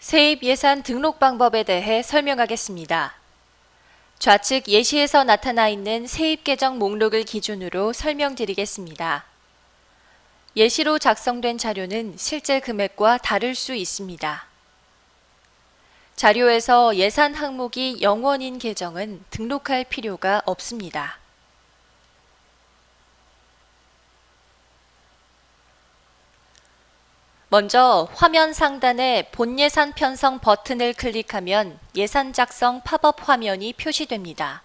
세입 예산 등록 방법에 대해 설명하겠습니다. 좌측 예시에서 나타나 있는 세입 계정 목록을 기준으로 설명드리겠습니다. 예시로 작성된 자료는 실제 금액과 다를 수 있습니다. 자료에서 예산 항목이 0원인 계정은 등록할 필요가 없습니다. 먼저 화면 상단의 본 예산 편성 버튼을 클릭하면 예산 작성 팝업 화면이 표시됩니다.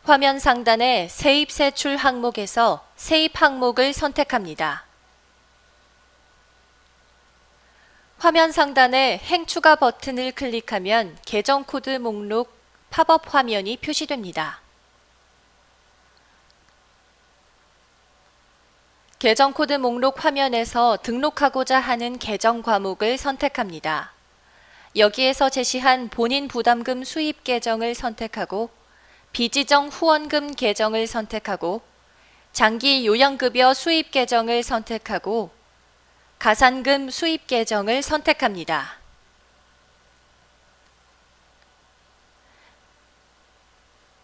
화면 상단의 세입 세출 항목에서 세입 항목을 선택합니다. 화면 상단의 행추가 버튼을 클릭하면 계정 코드 목록 팝업 화면이 표시됩니다. 계정 코드 목록 화면에서 등록하고자 하는 계정 과목을 선택합니다. 여기에서 제시한 본인 부담금 수입 계정을 선택하고 비지정 후원금 계정을 선택하고 장기 요양급여 수입 계정을 선택하고 가산금 수입 계정을 선택합니다.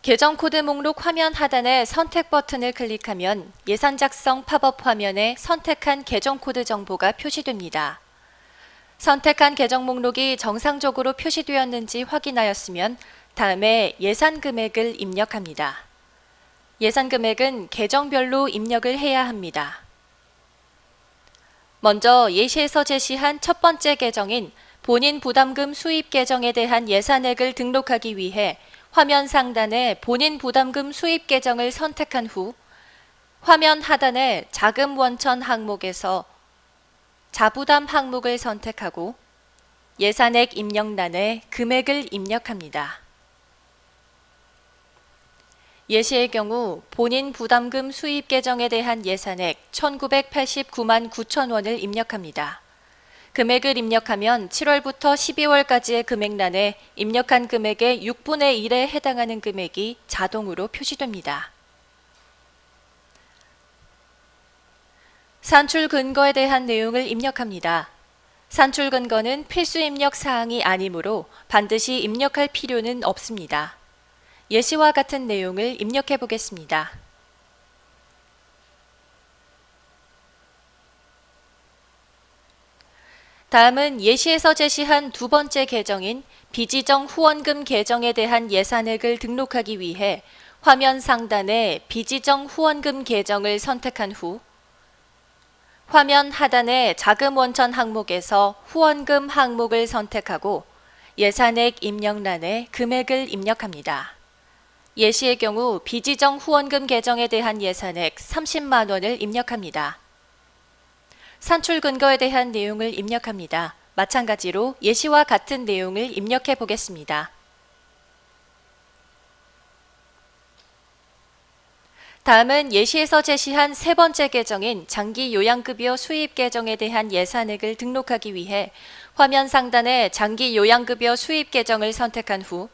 계정 코드 목록 화면 하단의 선택 버튼을 클릭하면 예산 작성 팝업 화면에 선택한 계정 코드 정보가 표시됩니다. 선택한 계정 목록이 정상적으로 표시되었는지 확인하였으면 다음에 예산 금액을 입력합니다. 예산 금액은 계정별로 입력을 해야 합니다. 먼저 예시에서 제시한 첫 번째 계정인 본인 부담금 수입 계정에 대한 예산액을 등록하기 위해 화면 상단의 본인 부담금 수입 계정을 선택한 후 화면 하단의 자금 원천 항목에서 자부담 항목을 선택하고 예산액 입력란에 금액을 입력합니다. 예시의 경우 본인 부담금 수입 계정에 대한 예산액 1,989만 9천 원을 입력합니다. 금액을 입력하면 7월부터 12월까지의 금액란에 입력한 금액의 6분의 1에 해당하는 금액이 자동으로 표시됩니다. 산출 근거에 대한 내용을 입력합니다. 산출 근거는 필수 입력 사항이 아니므로 반드시 입력할 필요는 없습니다. 예시와 같은 내용을 입력해 보겠습니다. 다음은 예시에서 제시한 두 번째 계정인 비지정 후원금 계정에 대한 예산액을 등록하기 위해 화면 상단의 비지정 후원금 계정을 선택한 후 화면 하단의 자금 원천 항목에서 후원금 항목을 선택하고 예산액 입력란에 금액을 입력합니다. 예시의 경우 비지정 후원금 계정에 대한 예산액 30만 원을 입력합니다. 산출 근거에 대한 내용을 입력합니다. 마찬가지로 예시와 같은 내용을 입력해 보겠습니다. 다음은 예시에서 제시한 세 번째 계정인 장기 요양급여 수입 계정에 대한 예산액을 등록하기 위해 화면 상단의 장기 요양급여 수입 계정을 선택한 후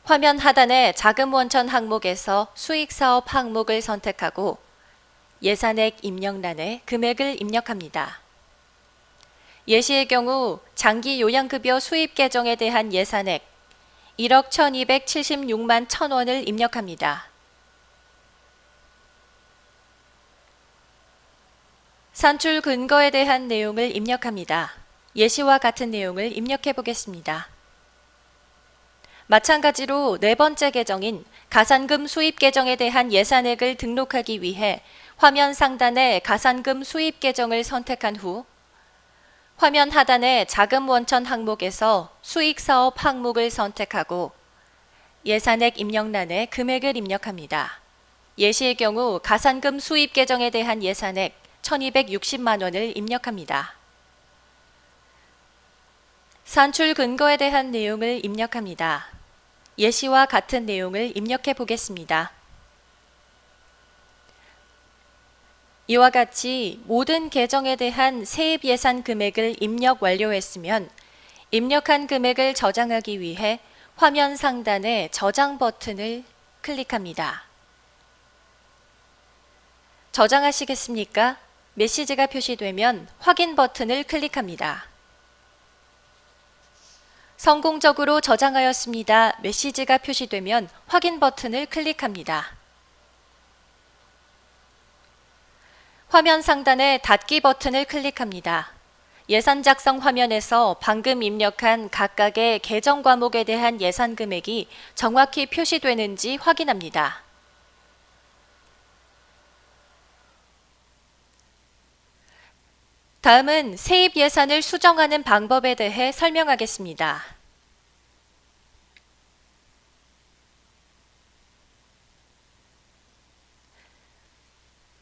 화면 하단의 자금 원천 항목에서 수익사업 항목을 선택하고 예산액 입력란에 금액을 입력합니다. 예시의 경우 장기 요양급여 수입 계정에 대한 예산액 1억 1,276만 1,000원을 입력합니다. 산출 근거에 대한 내용을 입력합니다. 예시와 같은 내용을 입력해 보겠습니다. 마찬가지로 네 번째 계정인 가산금 수입 계정에 대한 예산액을 등록하기 위해 화면 상단의 가산금 수입 계정을 선택한 후 화면 하단의 자금 원천 항목에서 수익사업 항목을 선택하고 예산액 입력란에 금액을 입력합니다. 예시의 경우 가산금 수입 계정에 대한 예산액 1,260만 원을 입력합니다. 산출 근거에 대한 내용을 입력합니다. 예시와 같은 내용을 입력해 보겠습니다. 이와 같이 모든 계정에 대한 세입 예산 금액을 입력 완료했으면 입력한 금액을 저장하기 위해 화면 상단의 저장 버튼을 클릭합니다. 저장하시겠습니까? 메시지가 표시되면 확인 버튼을 클릭합니다. 성공적으로 저장하였습니다. 메시지가 표시되면 확인 버튼을 클릭합니다. 화면 상단의 닫기 버튼을 클릭합니다. 예산 작성 화면에서 방금 입력한 각각의 계정 과목에 대한 예산 금액이 정확히 표시되는지 확인합니다. 다음은 세입 예산을 수정하는 방법에 대해 설명하겠습니다.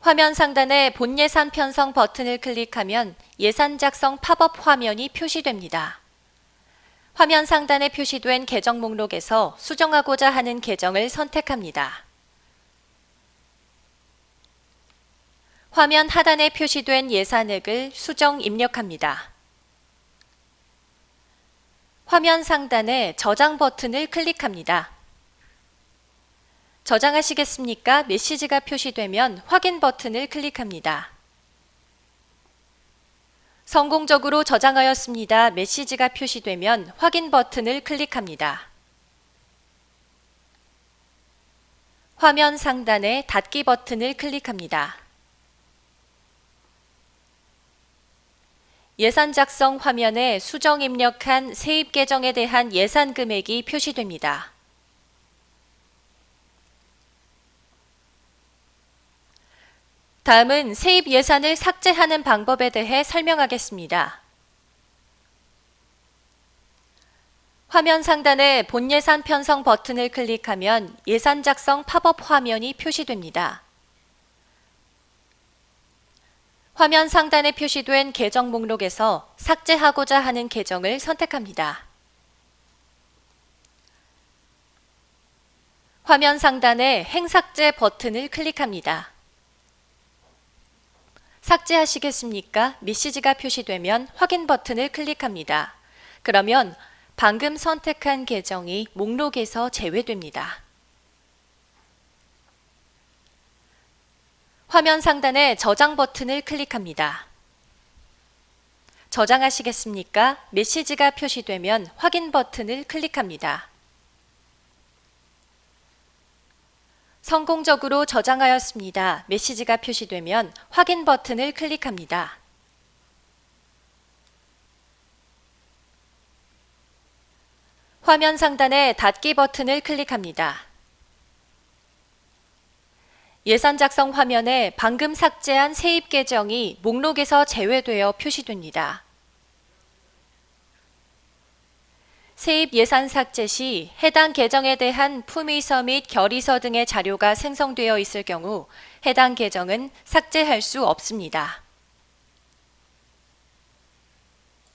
화면 상단의 본 예산 편성 버튼을 클릭하면 예산 작성 팝업 화면이 표시됩니다. 화면 상단에 표시된 계정 목록에서 수정하고자 하는 계정을 선택합니다. 화면 하단에 표시된 예산액을 수정 입력합니다. 화면 상단의 저장 버튼을 클릭합니다. 저장하시겠습니까? 메시지가 표시되면 확인 버튼을 클릭합니다. 성공적으로 저장하였습니다. 메시지가 표시되면 확인 버튼을 클릭합니다. 화면 상단의 닫기 버튼을 클릭합니다. 예산 작성 화면에 수정 입력한 세입 계정에 대한 예산 금액이 표시됩니다. 다음은 세입 예산을 삭제하는 방법에 대해 설명하겠습니다. 화면 상단의 본 예산 편성 버튼을 클릭하면 예산 작성 팝업 화면이 표시됩니다. 화면 상단에 표시된 계정 목록에서 삭제하고자 하는 계정을 선택합니다. 화면 상단의 행삭제 버튼을 클릭합니다. 삭제하시겠습니까? 메시지가 표시되면 확인 버튼을 클릭합니다. 그러면 방금 선택한 계정이 목록에서 제외됩니다. 화면 상단의 저장 버튼을 클릭합니다. 저장하시겠습니까? 메시지가 표시되면 확인 버튼을 클릭합니다. 성공적으로 저장하였습니다. 메시지가 표시되면 확인 버튼을 클릭합니다. 화면 상단의 닫기 버튼을 클릭합니다. 예산 작성 화면에 방금 삭제한 세입 계정이 목록에서 제외되어 표시됩니다. 세입 예산 삭제 시 해당 계정에 대한 품위서 및 결의서 등의 자료가 생성되어 있을 경우 해당 계정은 삭제할 수 없습니다.